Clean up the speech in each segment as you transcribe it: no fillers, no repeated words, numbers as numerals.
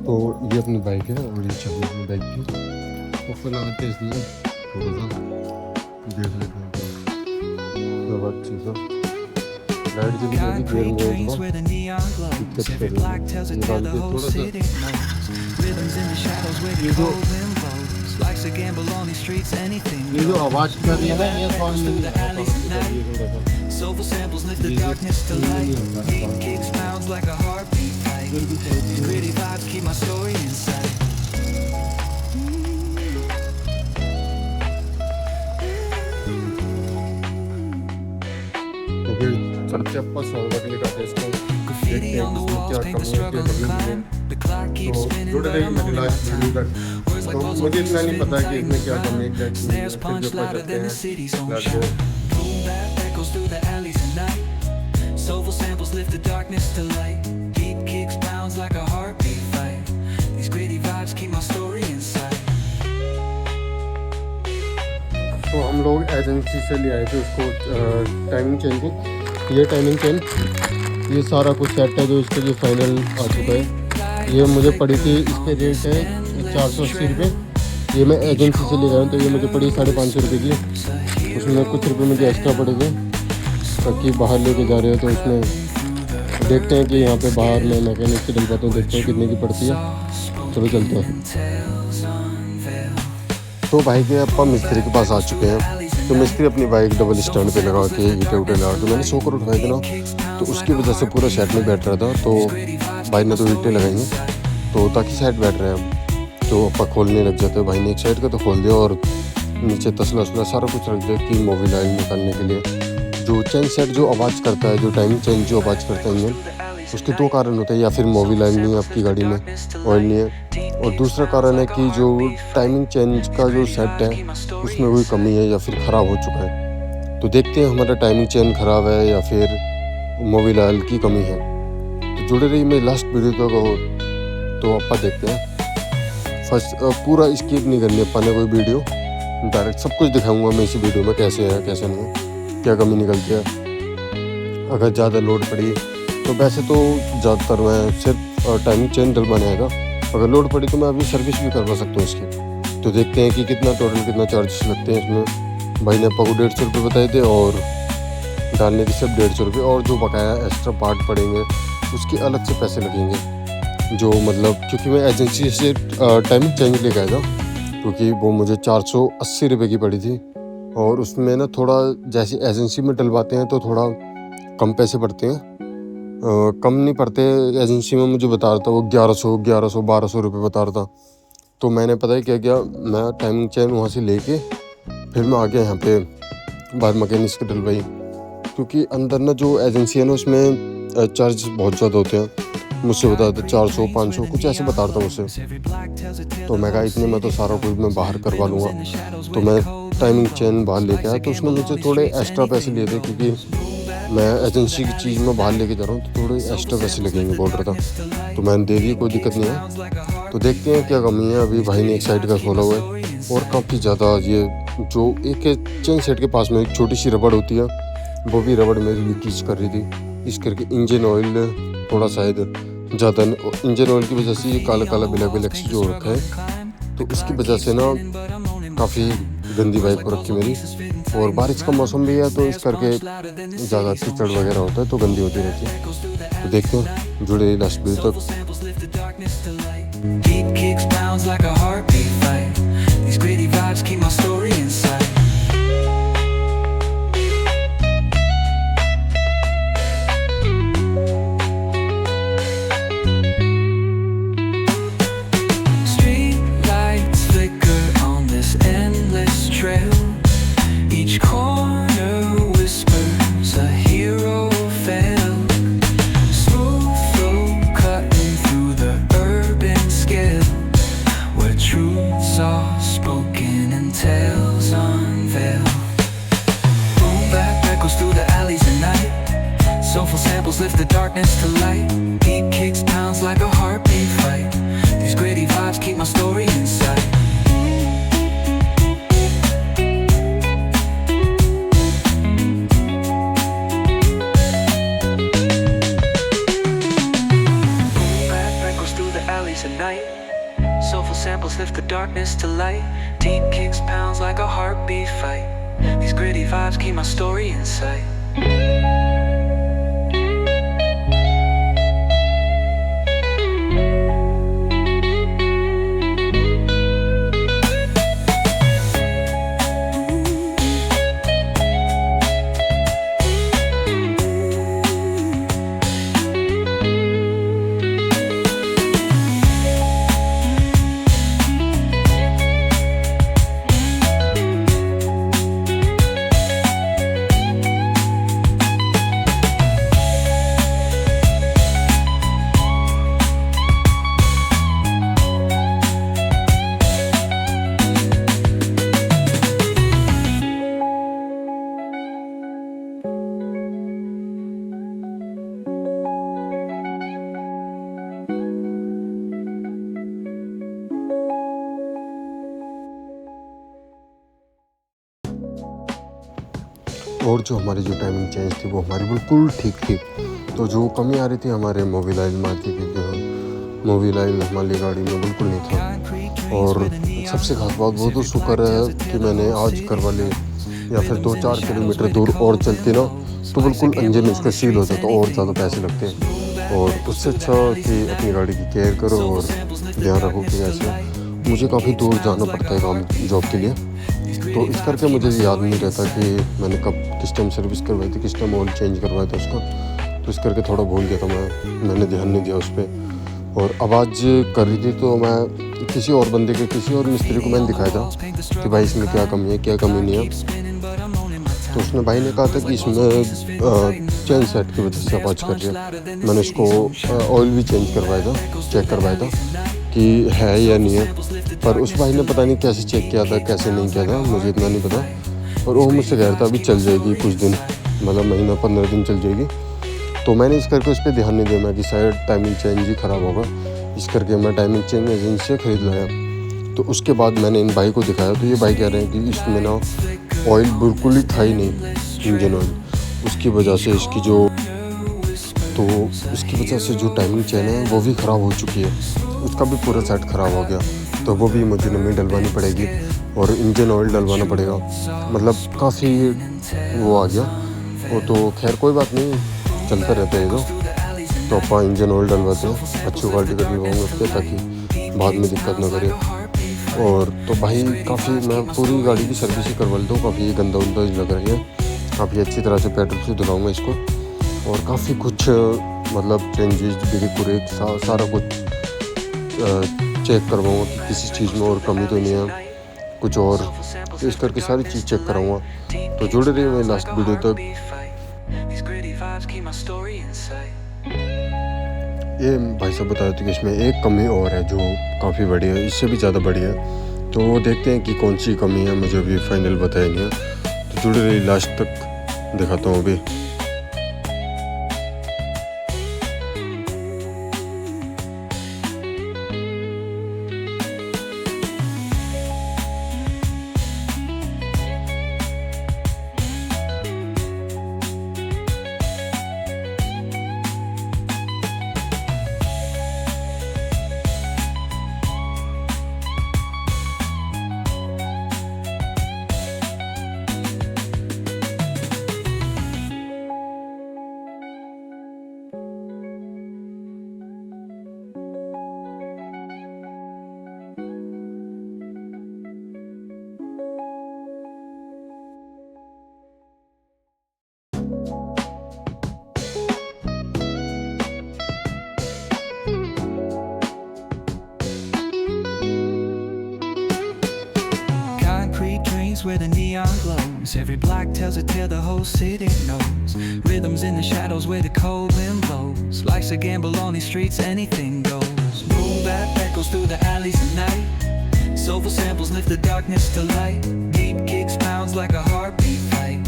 तो ये अपनी बाइक है और ये चाबी अपनी बाइक की। तो फिलहाल के इसलिए थोड़ा सा देख लेते हैं क्या बात चीज़ है। लाइट जल्दी जल्दी गियर में दिक्कत कर रही है निकाल के थोड़ा सा। ये जो आवाज़ कर रही है ना ये साउंड नहीं आ रहा थोड़ा सा। Soulful samples lift the darkness to light. Beat kicks pounds like a heartbeat fight. These gritty vibes keep my story inside. तो फिर चलते अपन अगले का टेस्ट देखते हैं इसमें क्या कमी है क्या कमी नहीं है। तो जुड़े रहिए मेरी लास्ट वीडियो तक। तो मुझे इतना नहीं पता कि इसमें क्या कमी है क्या नहीं है। फिर जो पहुँचते हैं Echoes through the alleys at night. Soulful samples lift the darkness to light. Beat kicks pounds like a heartbeat fight. These gritty vibes keep my story inside. तो हम लोग एजेंसी से ले आए थे उसको टाइमिंग चेन की। ये टाइमिंग चेन ये सारा कुछ सेट है जो इसके लिए फाइनल आ चुका है। ये मुझे पड़ी थी इसके रेट है 480 रुपये। ये मैं एजेंसी से ले आया हूँ तो ये मुझे पड़ी 550 रुपये की। उसमें कुछ रुपए मुझे एक्स्ट्रा पड़े थे ताकि बाहर लेके जा रहे हो तो उसमें देखते हैं कि यहाँ पे बाहर मैं मैकेनिक से डलवाता हूँ, देखते हैं कितने की पड़ती है। चलो चलते हैं। तो भाई के अपन मिस्त्री के पास आ चुके हैं। तो मिस्त्री अपनी बाइक डबल स्टैंड पे लगा के ईंटें उठे लगा के मैंने 100 करोड़ उठाए थे ना, तो उसकी वजह से पूरा सेट नहीं बैठ रहा था। तो भाई ने तो ईंटें लगाई तो ताकि सेट बैठ रहे हैं। तो अपन खोलने लग जाते हैं। भाई ने एक साइड का तो खोल दिया और नीचे तसला वसला सारा कुछ रख दिया कि मोबिल ऑयल निकालने के लिए। जो चेन सेट जो आवाज़ करता है, जो टाइमिंग चेन जो आवाज़ करता है इंजन, उसके दो कारण होते हैं। या फिर मोबिल ऑयल नहीं है आपकी गाड़ी में, ऑयल नहीं है, और दूसरा कारण है कि जो टाइमिंग चेन का जो सेट है उसमें कोई कमी है या फिर ख़राब हो चुका है। तो देखते हैं हमारा टाइमिंग चेन ख़राब है या फिर मोबिल ऑयल की कमी है। तो जुड़े रहिए मेरी लास्ट वीडियो तक। तो अपन देखते हैं। फर्स्ट पूरा स्किप नहीं करनी अपन ने कोई वीडियो, डायरेक्ट सब कुछ दिखाऊंगा मैं इसी वीडियो में कैसे है कैसे नहीं है, क्या कमी निकलती है। अगर ज़्यादा लोड पड़ी तो वैसे तो ज़्यादातर मैं सिर्फ टाइमिंग चेन डलवाने आएगा। अगर लोड पड़ी तो मैं अभी सर्विस भी करवा सकता हूँ इसकी। तो देखते हैं कि कितना टोटल कितना चार्जेस लगते हैं इसमें। भाई ने आपको 150 रुपये बताए थे और डालने के सिर्फ 150 रुपये, और जो बकाया एक्स्ट्रा पार्ट पड़ेंगे उसके अलग से पैसे लगेंगे। जो मतलब क्योंकि मैं एजेंसी से टाइमिंग चेंज लेके आया था, क्योंकि वो मुझे 480 रुपये की पड़ी थी। और उसमें ना थोड़ा जैसे एजेंसी में डलवाते हैं तो थोड़ा कम पैसे पड़ते हैं, कम नहीं पड़ते। एजेंसी में मुझे बता रहा था वो 1100 1200 रुपये बता रहा था। तो मैंने पता है क्या किया, मैं टाइमिंग चेन वहाँ से लेके फिर मैं आ गया यहाँ पे बाहर मैकेनिक के डलवाई। क्योंकि अंदर ना जो एजेंसी है ना उसमें चार्ज बहुत ज़्यादा होते हैं। मुझसे बता था 400 500 कुछ ऐसे बता रहा था मुझसे। तो मैं कहा इतने में तो सारा कुछ मैं बाहर करवा लूँगा। तो मैं टाइमिंग चेन बाहर लेके आया तो उसने मुझे थोड़े एक्स्ट्रा पैसे लिए थे, क्योंकि मैं एजेंसी की चीज़ में बाहर लेके जा रहा हूँ तो थोड़े एक्स्ट्रा पैसे लगेंगे बोल रहा था। तो मैंने दे दी, कोई दिक्कत नहीं है। तो देखते हैं क्या कमी है। अभी भाई ने एक साइड का खोला हुआ है और काफ़ी ज़्यादा ये जो एक चेन सेट के पास में एक छोटी सी रबड़ होती है, वो भी रबड़ मेरी लीकेज कर रही थी। इस करके इंजन ऑयल थोड़ा शायद ज़्यादा, इंजन ऑयल की वजह से ये काला काला ब्लैक से जो रखा है, तो इसकी वजह से ना काफ़ी गंदी बाइक हो रखी मेरी। और बारिश का मौसम भी है तो इस करके ज़्यादा कीचड़ वगैरह होता है तो गंदी होती रहती है। तो देखते हैं, जुड़े लास्ट वीडियो तक। True night. Soulful samples lift the darkness to light. Deep kicks pounds like a heartbeat fight. These gritty vibes keep my story in sight. और जो हमारी जो टाइमिंग चेंज थी वो हमारी बिल्कुल ठीक थी। तो जो कमी आ रही थी हमारे मोबिल ऑयल मारती थी, जो मोबिल ऑयल हमारी गाड़ी में बिल्कुल नहीं था। और सबसे खास बात वो तो शुक्र है कि मैंने आज करवा ली, या फिर 2-4 किलोमीटर दूर और चलती ना तो बिल्कुल इंजन उसका सील हो जाता और ज़्यादा पैसे लगते हैं। और उससे अच्छा कि अपनी गाड़ी की केयर करो और ध्यान रखो कि ऐसे मुझे काफ़ी दूर जाना पड़ता है काम जॉब के लिए, तो इस करके मुझे याद नहीं रहता कि मैंने कब किस टाइम सर्विस करवाई थी, किस टाइम ऑयल चेंज करवाया था उसका। तो इस करके थोड़ा भूल गया था मैंने ध्यान नहीं दिया उस पर। और आवाज़ कर रही थी तो मैं किसी और बंदे के, किसी और मिस्त्री को मैंने दिखाया था कि भाई इसमें क्या कमी है, क्या कमी नहीं है। तो उसने भाई ने कहा था कि इसमें चेंज सेट की वजह से आवाज़ कर रही है। मैंने इसको ऑयल भी चेंज करवाया था, चेक करवाया था कि है या नहीं है। पर उस भाई ने पता नहीं कैसे चेक किया था, कैसे नहीं किया था, मुझे इतना नहीं पता। और वो मुझसे कह रहा था अभी चल जाएगी कुछ दिन, मतलब महीना 15 दिन चल जाएगी। तो मैंने इस करके उस पर ध्यान नहीं दिया, मैं कि शायद टाइमिंग चेंज ही ख़राब होगा, इस करके मैं टाइमिंग चेंज एजेंसी से ख़रीद लाया। तो उसके बाद मैंने इन भाई को दिखाया तो ये भाई कह रहे हैं कि इसमें ना ऑयल बिल्कुल ही था ही नहीं, इंजन ऑयल। उसकी वजह से इसकी जो इसकी वजह से जो टाइमिंग चेन है वो भी ख़राब हो चुकी है, उसका भी पूरा सेट ख़राब हो गया। तो वो भी मुझे नई डलवानी पड़ेगी और इंजन ऑयल डलवाना पड़ेगा, मतलब काफ़ी वो आ गया। वो तो खैर कोई बात नहीं, चलता रहता है। तो आप इंजन ऑयल डलवाते हैं, अच्छी क्वालिटी का डलवाऊँगा उस पर, ताकि बाद में दिक्कत ना करे। और तो भाई काफ़ी मैं पूरी गाड़ी की सर्विस ही करवा लेता हूँ, काफ़ी गंदा उंदा लग रही है, काफ़ी अच्छी तरह से पेट्रोल से धुलाऊँगा इसको। और काफ़ी कुछ मतलब चेंजेस पूरे सारा कुछ चेक करवाऊँगा कि किसी चीज़ में और कमी तो नहीं है कुछ और, तो इस करके सारी चीज़ चेक कराऊँगा। तो जुड़े रहिए मेरे लास्ट वीडियो तक। ये भाई साहब बताए थे कि इसमें एक कमी और है जो काफ़ी बड़ी है, इससे भी ज़्यादा बड़ी है। तो वो देखते हैं कि कौन सी कमी है, मुझे अभी फाइनल बताया नहीं है। तो जुड़े रहिए लास्ट तक, दिखाता हूँ अभी। Where the neon glows, every block tells a tale the whole city knows. Rhythms in the shadows where the cold wind blows. Life's a gamble on these streets, anything goes. Boom bap echoes through the alleys at night. Soulful samples lift the darkness to light. Deep kicks pounds like a heartbeat fight.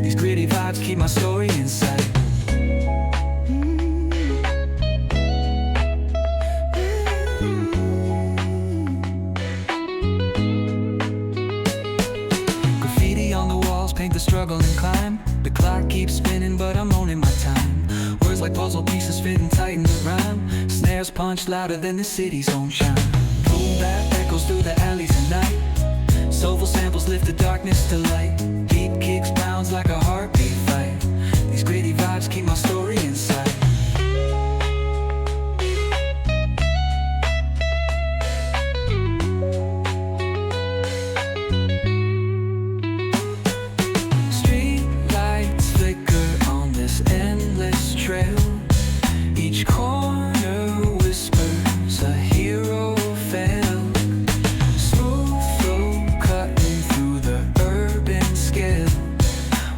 These gritty vibes keep my story in sight. The struggle and climb. The clock keeps spinning, but I'm owning my time. Words like puzzle pieces fitting tight in the rhyme. Snares punch louder than the city's own chime. Boom bap echoes through the alleys at night. Soulful samples lift the darkness to light. Beat kicks pounds like a heartbeat fight. These gritty vibes keep my story inside. Street lights flicker on this endless trail. Each corner whispers a hero fell. Smooth flow cutting through the urban scale,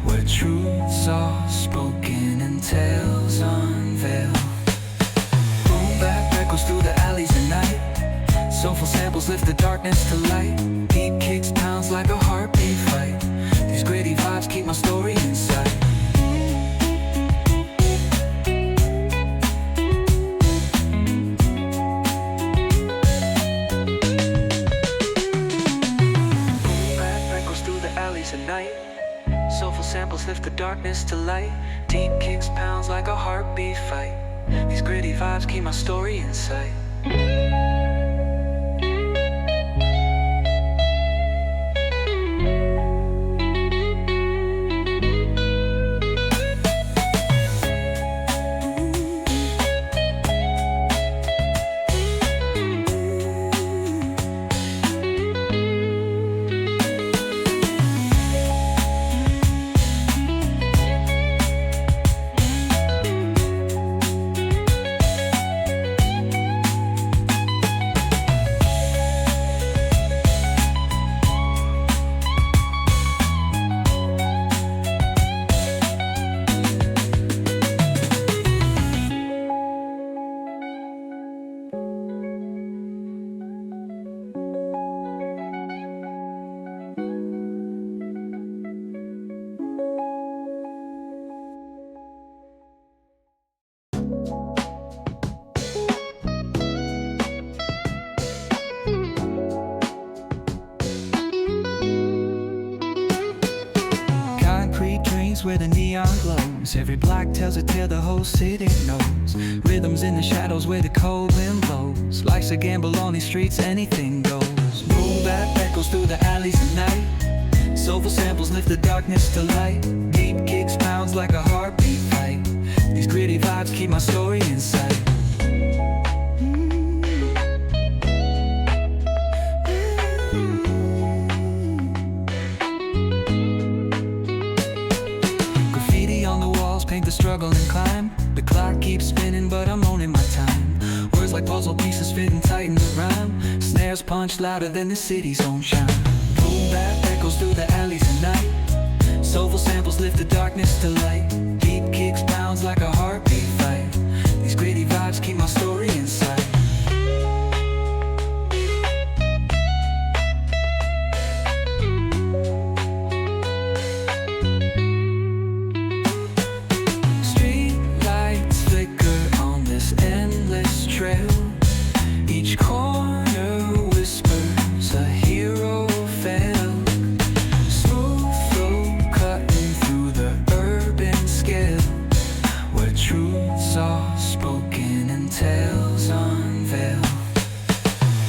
where truths are spoken and tales unveil. Boom bap echoes through the alleys at night. Soulful samples lift the darkness to light. Beat kicks pounds like a heartbeat fight. These gritty vibes keep my story inside. At night, soulful samples lift the darkness to light. Deep kicks pounds like a heartbeat fight. These gritty vibes keep my story in sight. Where the neon glows, every block tells a tale the whole city knows. Rhythms in the shadows where the cold wind blows. Life's a gamble on these streets, anything goes. Boom bap echoes through the alleys at night. Soulful samples lift the darkness to light. Deep kicks pounds like a heartbeat fight. These gritty vibes keep my story inside. Paint the struggle and climb. The clock keeps spinning but I'm owning my time. Words like puzzle pieces fitting tight in the rhyme. Snares punch louder than the city's own chime. Boom bap echoes through the alleys at night. Soulful samples lift the darkness to light. Beat kicks pounds like a heartbeat fight. These gritty vibes keep my story inside. Each corner whispers a hero fell. Smooth flow cutting through the urban scale, where truths are spoken and tales unveil.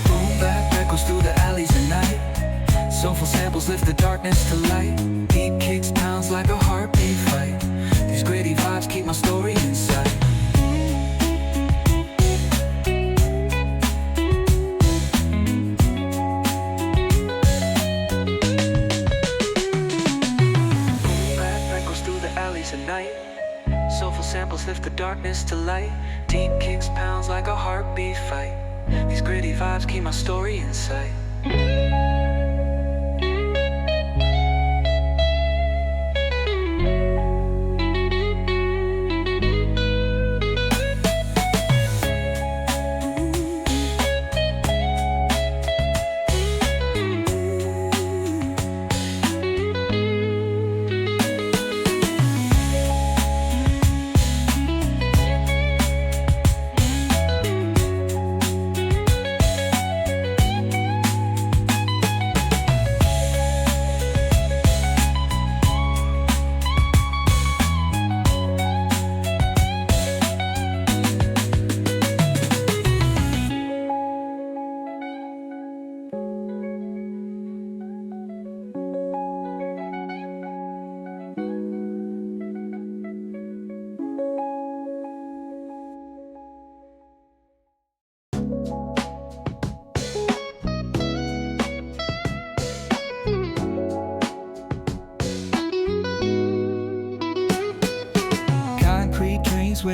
Boom bap echoes through the alleys at night. Soulful samples lift the darkness to light. Beat kicks pounds like a heartbeat fight. These gritty vibes keep my story inside. At night, soulful samples lift the darkness to light. Deep kicks pounds like a heartbeat fight. These gritty vibes keep my story in sight.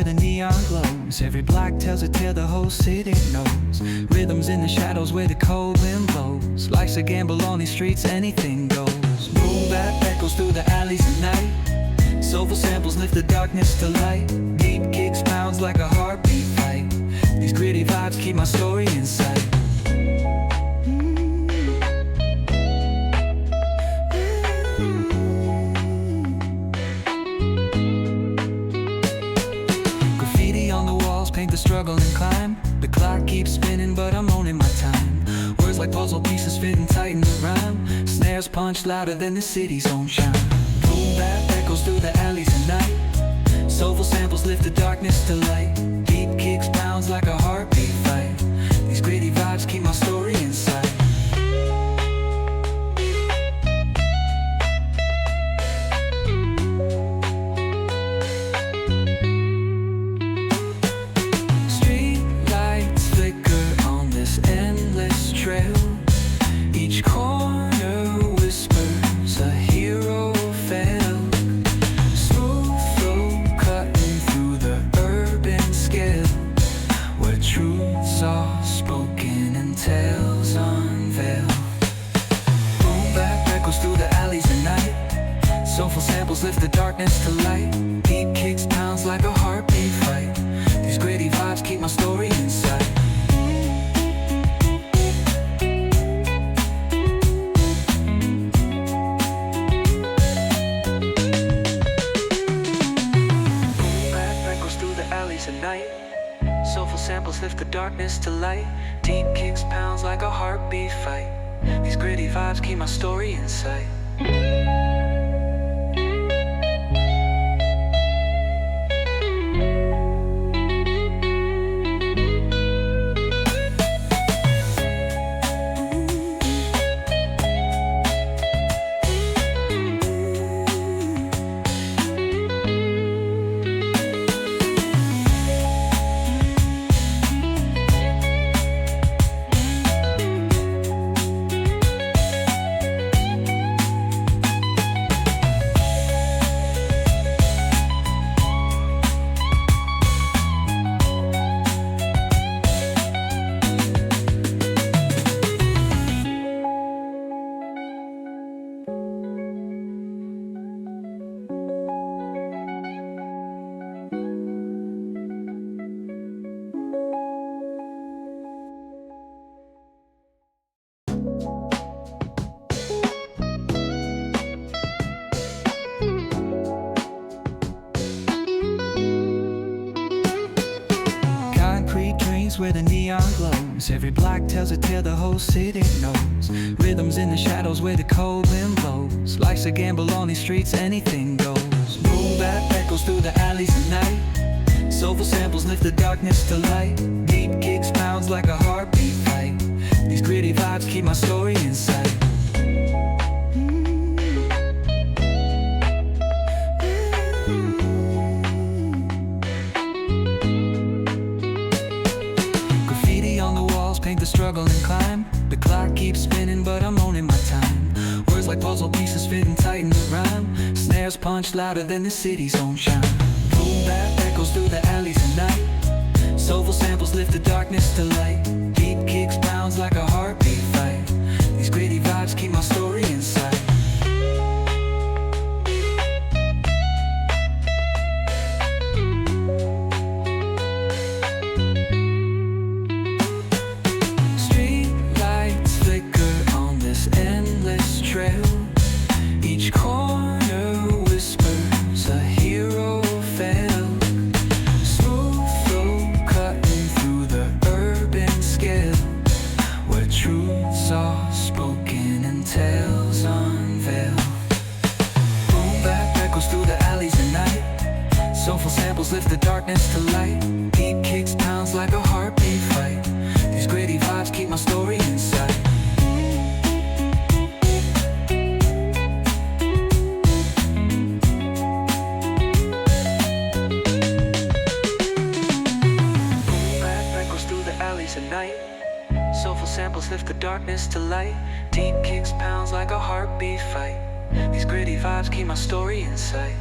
the neon glows. Every block tells a tale the whole city knows. Rhythms in the shadows where the cold wind blows. Life's a gamble on these streets, anything goes. Boom bap echoes through the alleys at night. Soulful samples lift the darkness to light. Deep kicks pounds like a heartbeat fight. These gritty vibes keep my story in sight. Paint the struggle and climb. The clock keeps spinning but I'm owning my time. Words like puzzle pieces fitting tight in the rhyme. Snares punch louder than the city's own chime. Boom bap echoes through the alleys at night. Soulful samples lift the darkness to light. Deep kicks pounds like a heartbeat fight. These gritty vibes keep my story inside. Each corner whispers a hero fell. Smooth flow cutting through the urban scale, where truths are spoken and tales unveiled. Boom bap echoes through the alleys at night. Soulful samples lift the darkness to light. Deep kicks pounds like a heartbeat fight. These gritty vibes keep my story inside. At night, soulful samples lift the darkness to light. Deep kicks pounds like a heartbeat fight. These gritty vibes keep my story in sight. Where the neon glows. Every block tells a tale the whole city knows. Rhythms in the shadows where the cold wind blows. Life's a gamble on these streets, anything goes. Boom bap echoes through the alleys at night. Soulful samples lift the darkness to light. Deep kicks pounds like a heartbeat fight. These gritty vibes keep my story inside. Paint the struggle and climb. The clock keeps spinning but I'm owning my time. Words like puzzle pieces fitting tight in the rhyme. Snares punch louder than the city's own chime. Boom bap echoes through the alleys at night. Soulful samples lift the darkness to light. Deep kicks pounds like a heartbeat fight. These gritty vibes keep my story inside. Each corner whispers a hero fell. Smooth flow cutting through the urban scale, where truths are spoken and tales unveiled. Boom bap echoes through the alleys at night. Soulful samples lift the darkness to light. Deep kicks pounds like a heartbeat fight. These gritty vibes keep my story inside. At night, soulful samples lift the darkness to light. Deep kicks pounds like a heartbeat fight. These gritty vibes keep my story in sight.